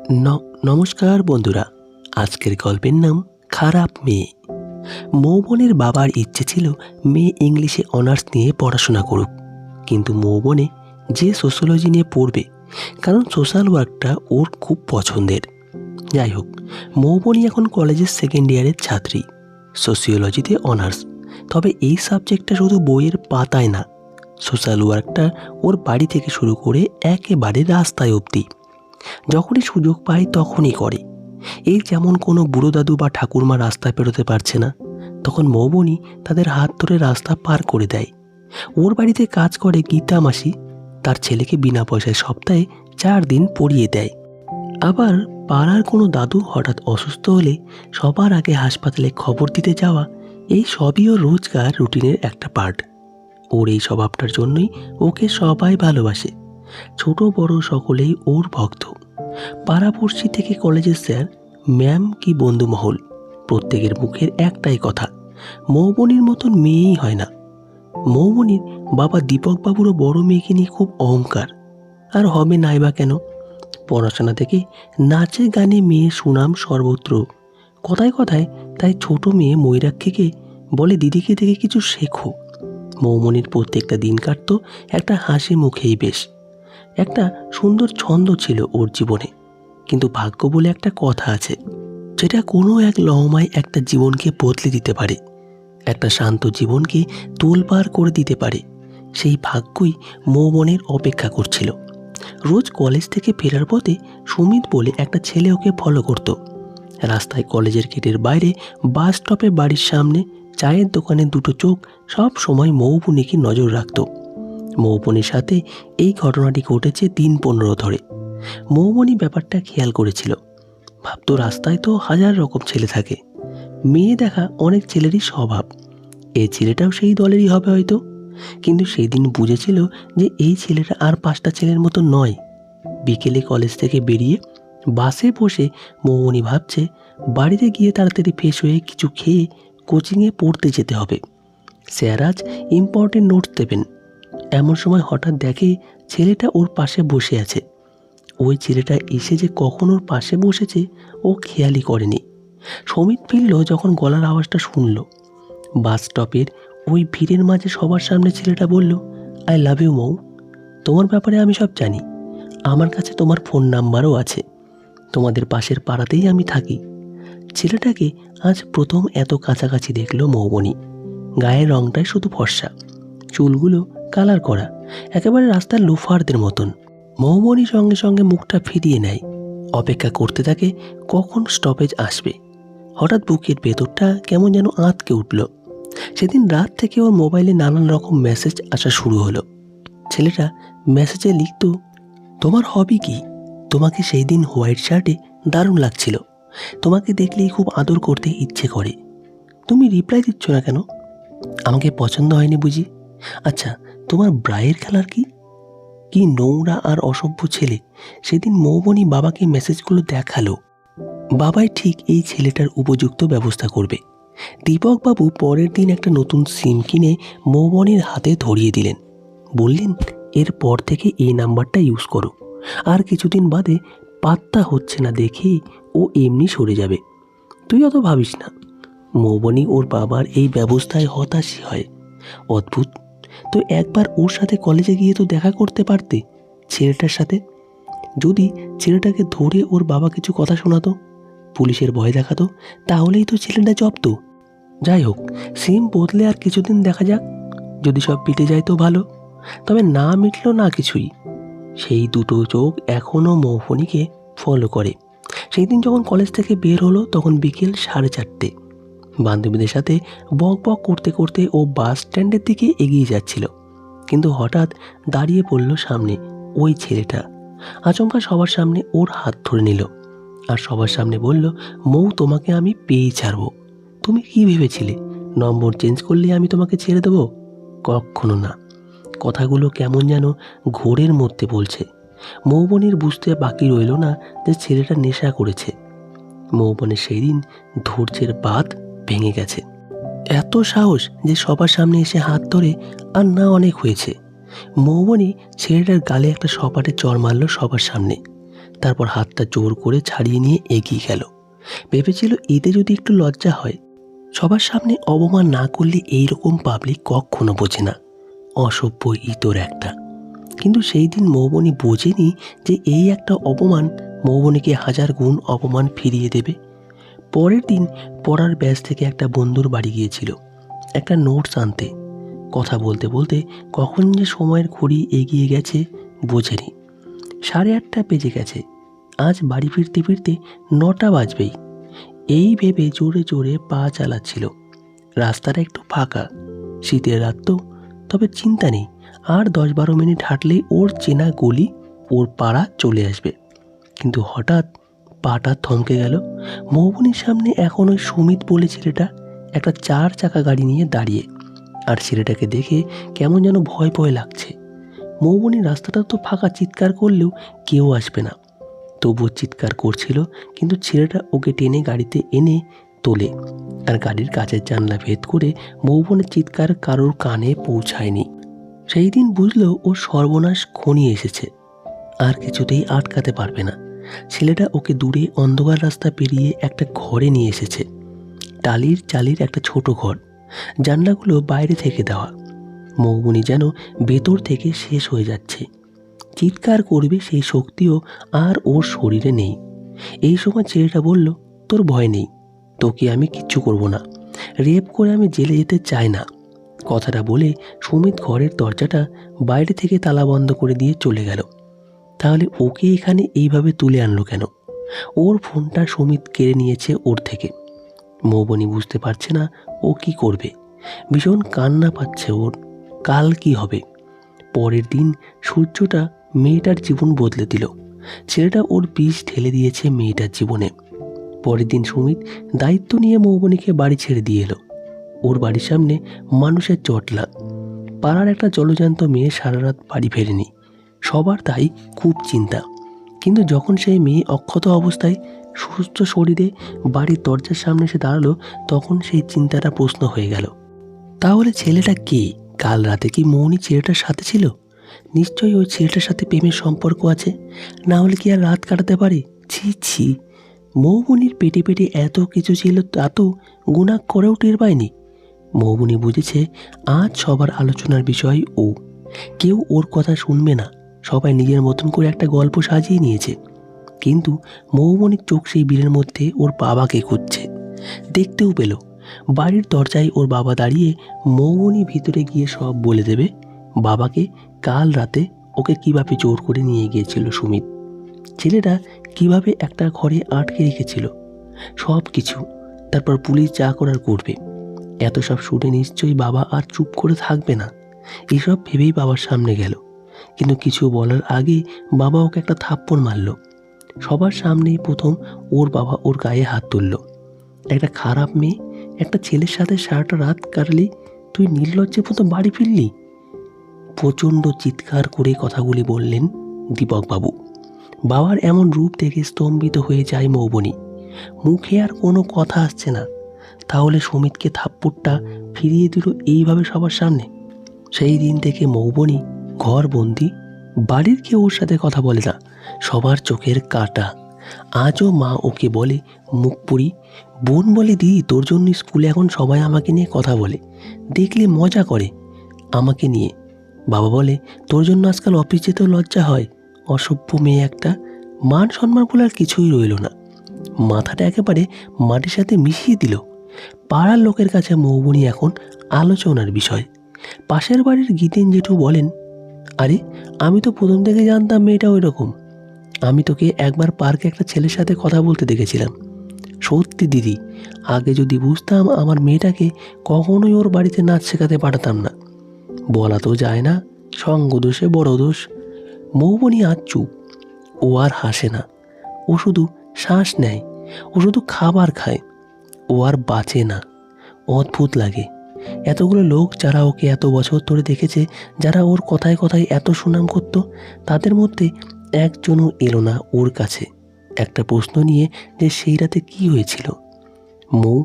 নমস্কার বন্ধুরা। আজকের গল্পের নাম খারাপ মেয়ে। মৌবনের বাবার ইচ্ছে ছিল মেয়ে ইংলিশে অনার্স নিয়ে পড়াশোনা করুক, কিন্তু মৌবনে যে সোশ্যোলজি নিয়ে পড়বে, কারণ সোশ্যাল ওয়ার্কটা ওর খুব পছন্দের। যাই হোক, মৌবনী এখন কলেজের সেকেন্ড ইয়ারের ছাত্রী, সোশিওলজিতে অনার্স। তবে এই সাবজেক্টটা শুধু বইয়ের পাতায় না, সোশ্যাল ওয়ার্কটা ওর বাড়ি থেকে শুরু করে একেবারে রাস্তায় অবধি যখনই সুযোগ পায় তখনই করে। এই যেমন কোনো বুড়ো দাদু বা ঠাকুরমা রাস্তায় পেরোতে পারছে না, তখন মৌবনী তাদের হাত ধরে রাস্তা পার করে দেয়। ওর বাড়িতে কাজ করে গীতা মাসি, তার ছেলেকে বিনা পয়সায় সপ্তাহে 4 দিন পড়িয়ে দেয়। আবার পাড়ার কোনো দাদু হঠাৎ অসুস্থ হলে সবার আগে হাসপাতালে খবর দিতে যাওয়া, এই সবই ওর রোজগার রুটিনের একটা পার্ট। ওর এই স্বভাবটার জন্যই ওকে সবাই ভালোবাসে। ছোট বড় সকলেই ওর ভক্ত। পাড়াপড়শি থেকে কলেজের স্যার, ম্যাম কি বন্ধুমহল, প্রত্যেকের মুখের একটাই কথা, মৌবনীর মতন মেয়েই হয় না। মৌবনীর বাবা দীপকবাবুরও বড় মেয়েকে নিয়ে খুব অহংকার, আর হবে নাই বা কেন। পড়াশোনা থেকে নাচে গানে মেয়ের সুনাম সর্বত্র। কথায় কথায় তাই ছোট মেয়ে ময়ূরাক্ষীকে বলে, দিদিকে দেখে কিছু শেখো। মৌবনীর প্রত্যেকটা দিন কাটত একটা হাসি মুখেই বেশ। একটা সুন্দর ছন্দ ছিল ওর জীবনে, কিন্তু ভাগ্য বলে একটা কথা আছে, যেটা কোনো এক লহমায় একটা জীবনকে বদলে দিতে পারে, একটা শান্ত জীবনকে তোলপাড় করে দিতে পারে। সেই ভাগ্যই মৌবনের অপেক্ষা করছিল। রোজ কলেজ থেকে ফেরার পথে সুমিত বলে একটা ছেলে ওকে ফলো করত। রাস্তায়, কলেজের গেটের বাইরে, বাস স্টপে, বাড়ির সামনে, চায়ের দোকানে দুটো চোখ সব সময় মৌবনীকে নজর রাখত। মৌবনীর সাথে এই ঘটনাটি ঘটেছে দিন 15 ধরে। মৌবনী ব্যাপারটা খেয়াল করেছিল। ভাবত, রাস্তায় তো হাজার রকম ছেলে থাকে, মেয়ে দেখা অনেক ছেলেরই স্বভাব, এই ছেলেটাও সেই দলেরই হবে হয়তো। কিন্তু সেই দিন বুঝেছিল যে এই ছেলেটা আর 5টা ছেলের মতো নয়। বিকেলে কলেজ থেকে বেরিয়ে বাসে বসে মৌবনী ভাবছে, বাড়িতে গিয়ে তাড়াতাড়ি ফ্রেশ হয়ে কিছু খেয়ে কোচিংয়ে পড়তে যেতে হবে। স্যার আজ ইম্পর্টেন্ট নোটস দেবেন। এমন সময় হঠাৎ দেখে ছেলেটা ওর পাশে বসে আছে। ওই ছেলেটা এসে যে কখন ওর পাশে বসেছে ও খেয়ালই করেনি। সমিত ফিরল যখন গলার আওয়াজটা শুনল। বাস স্টপের ওই ভিড়ের মাঝে সবার সামনে ছেলেটা বলল, আই লাভ ইউ মৌ। তোমার ব্যাপারে আমি সব জানি, আমার কাছে তোমার ফোন নাম্বারও আছে, তোমাদের পাশের পাড়াতেই আমি থাকি। ছেলেটাকে আজ প্রথম এত কাছাকাছি দেখলো মৌবনী। গায়ের রংটাই শুধু ফর্সা, চুলগুলো কালার করা, একেবারে রাস্তার লোফারদের মতন। মৌবনী সঙ্গে সঙ্গে মুখটা ফিরিয়ে নেয়, অপেক্ষা করতে থাকে কখন স্টপেজ আসবে। হঠাৎ বুকের ভেতরটা কেমন যেন আঁতকে উঠল। সেদিন রাত থেকে ওর মোবাইলে নানান রকম মেসেজ আসা শুরু হলো। ছেলেটা মেসেজে লিখত, তোমার হবি কি? তোমাকে সেই দিন হোয়াইট শার্টে দারুণ লাগছিল, তোমাকে দেখলেই খুব আদর করতে ইচ্ছে করে। তুমি রিপ্লাই দিচ্ছ না কেন? আমাকে পছন্দ হয়নি বুঝি? আচ্ছা, তোমার ব্রায়ের কালার কি? কি নোংরা আর অসভ্য ছেলে। সেদিন মৌবনী বাবাকে মেসেজগুলো দেখালো। বাবাই ঠিক এই ছেলেটার উপযুক্ত ব্যবস্থা করবে। দীপকবাবু পরের দিন একটা নতুন সিম কিনে মৌবনীর হাতে ধরিয়ে দিলেন। বললেন, এরপর থেকে এই নাম্বারটা ইউজ করো, আর কিছুদিন বাদে পাত্তা হচ্ছে না দেখে ও এমনি সরে যাবে, তুই অত ভাবিস না। মৌবনী ওর বাবার এই ব্যবস্থায় হতাশই হয়। অদ্ভুত তো, একবার ওর সাথে কলেজে গিয়ে তো দেখা করতে পারতে ছেলেটার সাথে। যদি ছেলেটাকে ধরে ওর বাবা কিছু কথা শোনাতো, পুলিশের ভয় দেখাতো, তাহলেই তো ছেলেটা জব্দ। যাই হোক, সিম বদলে আর কিছুদিন দেখা যাক, যদি সব মিটে যায় তো ভালো, তবে না মিটলো না কিছুই। সেই দুটো চোখ এখনও মৌবনীকে ফলো করে। সেই দিন যখন কলেজ থেকে বের হলো তখন বিকেল 4:30। বান্ধবীদের সাথে বক বক করতে করতে ও বাস স্ট্যান্ডের দিকে এগিয়ে যাচ্ছিল, কিন্তু হঠাৎ দাঁড়িয়ে পড়ল সামনে ওই ছেলেটা। আচমকা সবার সামনে ওর হাত ধরে নিল, আর সবার সামনে বলল, মৌ, তোমাকে আমি পেয়েই ছাড়বো। তুমি কি ভেবেছিলে নম্বর চেঞ্জ করলে আমি তোমাকে ছেড়ে দেবো? কখনো না। কথাগুলো কেমন যেন ঘোরের মধ্যে বলছে। মৌবনীর বুঝতে বাকি রইল না যে ছেলেটা নেশা করেছে। মৌবনের সেই দিন ধৈর্যের বাঁধ ভেঙে গেছে। এত সাহস যে সবার সামনে এসে হাত ধরে, আর না অনেক হয়েছে। মৌবনী ছেলেটার গালে একটা সপাটে চড় মারল সবার সামনে। তারপর হাতটা জোর করে ছাড়িয়ে নিয়ে এগিয়ে গেল। ভেবেছিল এতে যদি একটু লজ্জা হয়। সবার সামনে অপমান না করলে এইরকম পাবলিক কখনো বোঝে না, অসভ্য ইতর একটা। কিন্তু সেই দিন মৌবনি বোঝেনি যে এই একটা অপমান মৌবনিকে হাজার গুণ অপমান ফিরিয়ে দেবে। পরের দিন পড়ার ব্যাচ থেকে একটা বন্ধুর বাড়ি গিয়েছিল একটা নোটস আনতে। কথা বলতে বলতে কখন যে সময়ের ঘড়ি এগিয়ে গেছে বোঝেনি। 8:30 বেজে গেছে। আজ বাড়ি ফিরতে ফিরতে 9টা বাজবেই। এই ভেবে জোরে জোরে পা চালাচ্ছিল। রাস্তাটা একটু ফাঁকা, শীতের রাত তো, তবে চিন্তা নেই, আর 10-12 মিনিট হাঁটলেই ওর চেনা গলি, ওর পাড়া চলে আসবে। কিন্তু হঠাৎ পাটা থমকে গেল। মৌবনির সামনে এখন ওই সুমিত বলে ছেলেটা একটা 4 চাকা গাড়ি নিয়ে দাঁড়িয়ে। আর ছেলেটাকে দেখে কেমন যেন ভয় ভয় লাগছে। মৌবনির রাস্তাটা তো ফাঁকা, চিৎকার করলেও কেউ আসবে না, তবুও চিৎকার করছিল। কিন্তু ছেলেটা ওকে টেনে গাড়িতে এনে তোলে, আর গাড়ির কাচের জানলা ভেদ করে মৌবনের চিৎকার কারোর কানে পৌঁছায়নি। সেই দিন বুঝলো ও সর্বনাশ ঘনিয়ে এসেছে, আর কিছুতেই আটকাতে পারবে না। ছেলেটা ওকে দূরে অন্ধকার রাস্তা পেরিয়ে একটা ঘরে নিয়ে এসেছে। টালির চালির একটা ছোট ঘর, জানলাগুলো বাইরে থেকে দেওয়া। মৌবনি যেন ভেতর থেকে শেষ হয়ে যাচ্ছে। চিৎকার করবে সেই শক্তিও আর ওর শরীরে নেই। এই সময় ছেলেটা বলল, তোর ভয় নেই, তোকে আমি কিচ্ছু করব না, রেপ করে আমি জেলে যেতে চাই না। কথাটা বলে সুমিত ঘরের দরজাটা বাইরে থেকে তালা বন্ধ করে দিয়ে চলে গেল। তাহলে ওকে এখানে এইভাবে তুলে আনলো কেন? ওর ফোনটা সুমিত কেড়ে নিয়েছে ওর থেকে। মৌবনি বুঝতে পারছে না ও কি করবে। ভীষণ কান্না পাচ্ছে ওর। কাল কি হবে? পরের দিন সূর্যটা মেয়েটার জীবন বদলে দিল। ছেলেটা ওর বিষ ঢেলে দিয়েছে মেয়েটার জীবনে। পরের দিন সুমিত দায়িত্ব নিয়ে মৌবনিকে বাড়ি ছেড়ে দিয়ে এলো। ওর বাড়ির সামনে মানুষের জটলা। পাড়ার একটা জলজান্ত মেয়ে সারা রাত বাড়ি ফেরেনি। সবার তাই খুব চিন্তা। কিন্তু যখন সেই মেয়ে অক্ষত অবস্থায় সুস্থ শরীরে বাড়ির দরজার সামনে এসে দাঁড়ালো, তখন সেই চিন্তাটা প্রশ্ন হয়ে গেল, তাহলে ছেলেটা কে? কাল রাতে কি মৌনি ছেলেটার সাথে ছিল? নিশ্চয়ই ওই ছেলেটার সাথে প্রেমের সম্পর্ক আছে, না হলে কি আর রাত কাটাতে পারে? ছি ছি, মৌবনির পেটে পেটে এত কিছু ছিল, তা তো গুণা করেও টের পায়নি। মৌবনি বুঝেছে আজ সবার আলোচনার বিষয় ও। কেউ ওর কথা শুনবে না, সবাই নিজের মতন করে একটা গল্প সাজিয়ে নিয়েছে। কিন্তু মৌবনির চোখ সেই ভিড়ের মধ্যে ওর বাবাকে খুঁজছে। দেখতেও পেল বাড়ির দরজায় ওর বাবা দাঁড়িয়ে। মৌবনি ভিতরে গিয়ে সব বলে দেবে বাবাকে, কাল রাতে ওকে কিভাবে জোর করে নিয়ে গিয়েছিল সুমিত, ছেলেটা কিভাবে একটা ঘরে আটকে রেখেছিল, সব কিছু। তারপর পুলিশ যা করার করবে। এত সব শুনে নিশ্চয়ই বাবা আর চুপ করে থাকবে না। এসব ভেবেই বাবার সামনে গেল, কিন্তু কিছু বলার আগে বাবা ওকে একটা থাপ্পড় মারল। সবার সামনেই প্রথম ওর বাবা ওর গায়ে হাত তুলল। একটা খারাপ মেয়ে, একটা ছেলের সাথে সারাটা রাত কাটালি, তুই নির্লজ্জে মতো বাড়ি ফিরলি। প্রচণ্ড চিৎকার করে কথাগুলি বললেন দীপকবাবু। বাবার এমন রূপ দেখে স্তম্ভিত হয়ে যায় মৌবনি। মুখে আর কোনো কথা আসছে না। তাহলে সুমিতকে থাপ্পড়টা ফিরিয়ে দিল এইভাবে সবার সামনে। সেই দিন থেকে মৌবনি ঘরবন্দি, বাড়ির কেউ ওর সাথে কথা বলে না, সবার চোখের কাঁটা। আজও মা ওকে বলে মুখ পুরি। বোন বলে, দিদি তোর জন্য স্কুলে এখন সবাই আমাকে নিয়ে কথা বলে, দেখলে মজা করে আমাকে নিয়ে। বাবা বলে, তোর জন্য আজকাল অফিস যেতেও লজ্জা হয়, অসভ্য মেয়ে একটা। মান সম্মান বলে আর কিছুই রইল না। মাথাটা একেবারে মাটির সাথে মিশিয়ে দিল। পাড়ার লোকের কাছে মৌবনি এখন আলোচনার বিষয়। পাশের বাড়ির গীতেন জেঠু বলেন, আরে আমি তো প্রথম থেকে জানতাম মেয়েটা ওই রকম। আমি তোকে একবার পার্কে একটা ছেলের সাথে কথা বলতে দেখেছিলাম। সত্যি দিদি, আগে যদি বুঝতাম আমার মেয়েটাকে কখনোই ওর বাড়িতে নাচ শেখাতে পাঠাতাম না। বলা তো যায় না, সঙ্গ দোষে বড় দোষ। মৌবনি আজ চুপ। ও আর হাসে না, ও শুধু শ্বাস নেয়, ও শুধু খাবার খায়, ও আর বাঁচে না। অদ্ভুত লাগে। এতগুলো লোক যারা ওকে এত বছর ধরে দেখেছে, যারা ওর কথায় কথায় এত সুনাম করত, তাদের মধ্যে একজনও এলো না ওর কাছে একটা প্রশ্ন নিয়ে যে সেই রাতে কী হয়েছিল। মৌ,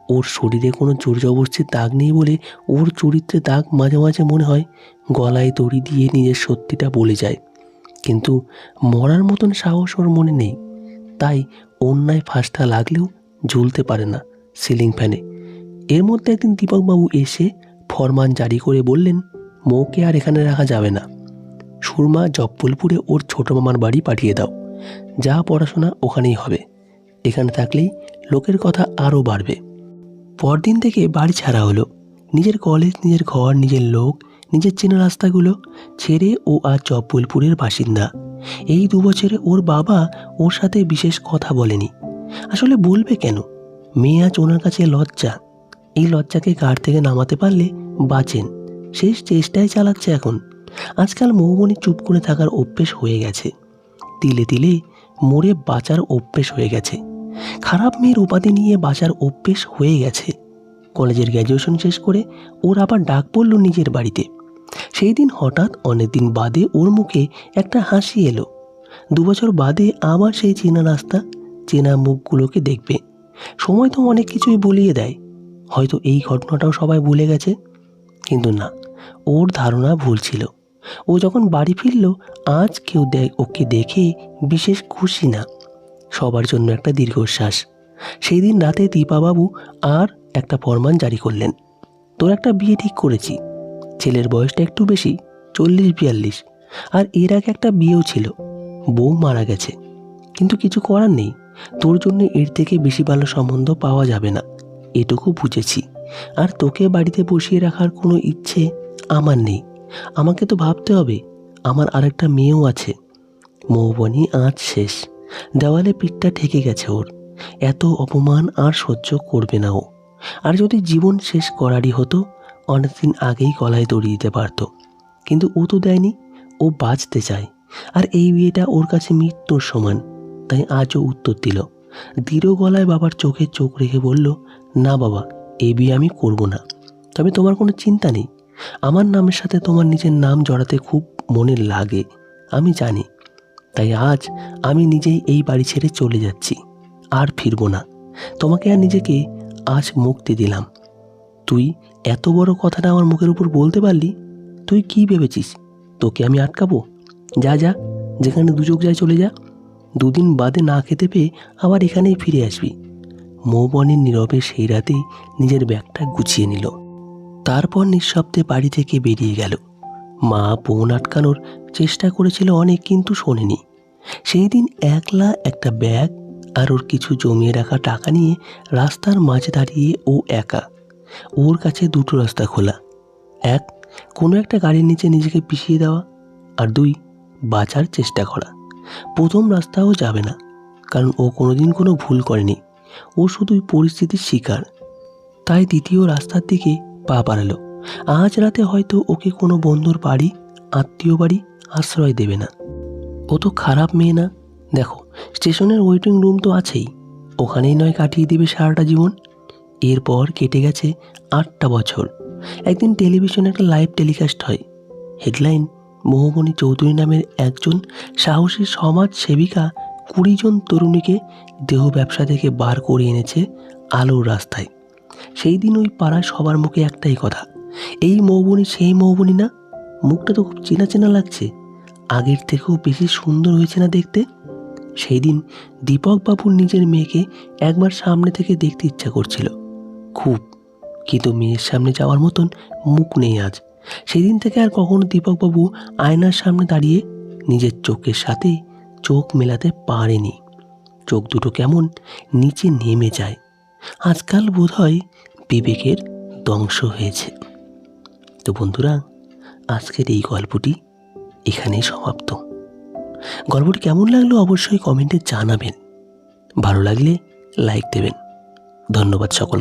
ওর শরীরে কোনো জোর জবরদস্তির দাগ নেই বলে ওর চরিত্রে দাগ মাঝে মাঝে মনে হয় গলায় দড়ি দিয়ে নিজের সত্যিটা বলে যায়। কিন্তু মরার মতন সাহস ওর মনে নেই। তাই অন্যায় ফাঁসটা লাগলেও ঝুলতে পারে না সিলিং ফ্যানে। এর মধ্যে একদিন দীপকবাবু এসে ফরমান জারি করে বললেন, মৌকে আর এখানে রাখা যাবে না। সুরমা জব্বলপুরে ওর ছোট মামার বাড়ি পাঠিয়ে দাও। যা পড়াশোনা ওখানেই হবে। এখানে থাকলেই লোকের কথা আরও বাড়বে। পরদিন থেকে বাড়ি ছাড়া হলো। নিজের কলেজ, নিজের ঘর, নিজের লোক, নিজের চেনা রাস্তাগুলো ছেড়ে ও আজ জব্বলপুরের বাসিন্দা। এই 2 বছরে ওর বাবা ওর সাথে বিশেষ কথা বলেনি। আসলে বলবে কেন? মেয়ে আজ ওনার কাছে লজ্জা। এই লজ্জাকে ঘাট থেকে নামাতে পারলে বাঁচেন। শেষ চেষ্টায় চালাচ্ছে এখন। আজকাল মৌবনি চুপ করে থাকার অভ্যেস হয়ে গেছে। তিলে তিলে মরে বাঁচার অভ্যেস হয়ে গেছে। খারাপ মেয়ের উপাধি নিয়ে বাঁচার অভ্যেস হয়ে গেছে। কলেজের গ্র্যাজুয়েশন শেষ করে ওর আবার ডাক পড়ল নিজের বাড়িতে। সেই দিন হঠাৎ অনেকদিন বাদে ওর মুখে একটা হাসি এলো। 2 বছর বাদে আবার সেই চেনা রাস্তা, চেনা মুখগুলোকে দেখবে। সময় তো অনেক কিছুই ভুলিয়ে দেয়। হয়তো এই ঘটনাটাও সবাই ভুলে গেছে। কিন্তু না, ওর ধারণা ভুল ছিল। ও যখন বাড়ি ফিরল, আজ কেউ ওকে দেখে বিশেষ খুশি না। সবার জন্য একটা দীর্ঘশ্বাস। সেই দিন রাতে দীপাবাবু আর একটা ফরমান জারি করলেন, তোর একটা বিয়ে ঠিক করেছি। ছেলের বয়সটা একটু বেশি, 40-42, আর এর আগে একটা বিয়েও ছিল। বউ মারা গেছে। কিন্তু কিছু করার নেই, তোর জন্য এর থেকে বেশি ভালো সম্বন্ধ পাওয়া যাবে না, এটুকু বুঝেছি। আর তোকে বাড়িতে বসিয়ে রাখার কোনো ইচ্ছে আমার নেই। আমাকে তো ভাবতে হবে, আমার আরেকটা মেয়েও আছে। মৌবনি আজ শেষ। দেওয়ালে পিঠটা ঠেকে গেছে ওর। এত অপমান আর সহ্য করবে না ও। আর যদি জীবন শেষ করারই হতো, অনেকদিন আগেই গলায় দড়ি দিতে পারত। কিন্তু ও তো দেয়নি। ও বাঁচতে চায়। আর এই বিয়েটা ওর কাছে মৃত্যুর সমান। তাই আজও উত্তর দিল। দৃঢ় গলায় বাবার চোখে চোখ রেখে বলল, না বাবা, এই বিয়ে আমি করব না। তবে তোমার কোনো চিন্তা নেই। আমার নামের সাথে তোমার নিজের নাম জড়াতে খুব মনে লাগে, আমি জানি। তাই আজ আমি নিজেই এই বাড়ি ছেড়ে চলে যাচ্ছি। আর ফিরব না। তোমাকে আর নিজেকে আজ মুক্তি দিলাম। তুই এত বড় কথাটা আমার মুখের উপর বলতে পারলি? তুই কি ভেবেছিস তোকে আমি আটকাবো? যা যা, যেখানে দু চোখ যায় চলে যা। 2 দিন বাদে না খেতে পেয়ে আবার এখানেই ফিরে আসবি। মৌবনি নীরবে সেই রাতেই নিজের ব্যাগটা গুছিয়ে নিল। তারপর নিঃশব্দে বাড়ি থেকে বেরিয়ে গেল। মা বোন আটকানোর চেষ্টা করেছিল অনেক, কিন্তু শোনেনি। সেই দিন একলা একটা ব্যাগ আর ওর কিছু জমিয়ে রাখা টাকা নিয়ে রাস্তার মাঝে দাঁড়িয়ে ও একা। ওর কাছে 2টো রাস্তা খোলা। 1, কোনো একটা গাড়ির নিচে নিজেকে পিষিয়ে দেওয়া। আর 2, বাঁচার চেষ্টা করা। প্রথম রাস্তাও যাবে না, কারণ ও কোনোদিন কোনো ভুল করেনি। ও শুধুই পরিস্থিতির শিকার। তাই দ্বিতীয় রাস্তার দিকে পা বাড়ালো। আজ রাতে হয়তো ওকে কোনো বন্ধুর বাড়ি, আত্মীয় বাড়ি আশ্রয় দেবে না। ও তো খারাপ মেয়ে না। দেখো, স্টেশনের ওয়েটিং রুম তো আছেই, ওখানেই নয় কাটিয়ে দেবে সারাটা জীবন। এরপর কেটে গেছে 8টা বছর। একদিন টেলিভিশনে একটা লাইভ টেলিকাস্ট হয়। হেডলাইন, মৌবনি চৌধুরী নামের একজন সাহসী সমাজ সেবিকা 20 জন তরুণীকে দেহ ব্যবসা থেকে বার করে এনেছে আলোর রাস্তায়। সেই দিন ওই পাড়ায় সবার মুখে একটাই কথা, এই মৌবনি সেই মৌবনি না? মুখটা তো খুব চেনা চেনা লাগছে। আগের থেকেও বেশি সুন্দর হয়েছে না দেখতে? সেই দিন দীপকবাবুর নিজের মেয়েকে একবার সামনে থেকে দেখতে ইচ্ছা করছিল খুব, কিন্তু মেয়ের সামনে যাওয়ার মতন মুখ নেই আজ। সেদিন থেকে আর কখনো দীপকবাবু আয়নার সামনে দাঁড়িয়ে নিজের চোখের সাথে চোখ মেলাতে পারেনি। চোখ দুটো কেমন নিচে নেমে যায়। আজকাল বোধহয় বিবেকের ধ্বংস হয়েছে। তো বন্ধুরা, আজকের এই গল্পটি এখানেই সমাপ্ত। গল্পটি কেমন লাগলো অবশ্যই কমেন্টে জানাবেন। ভালো লাগলে লাইক দেবেন। ধন্যবাদ সকলকে।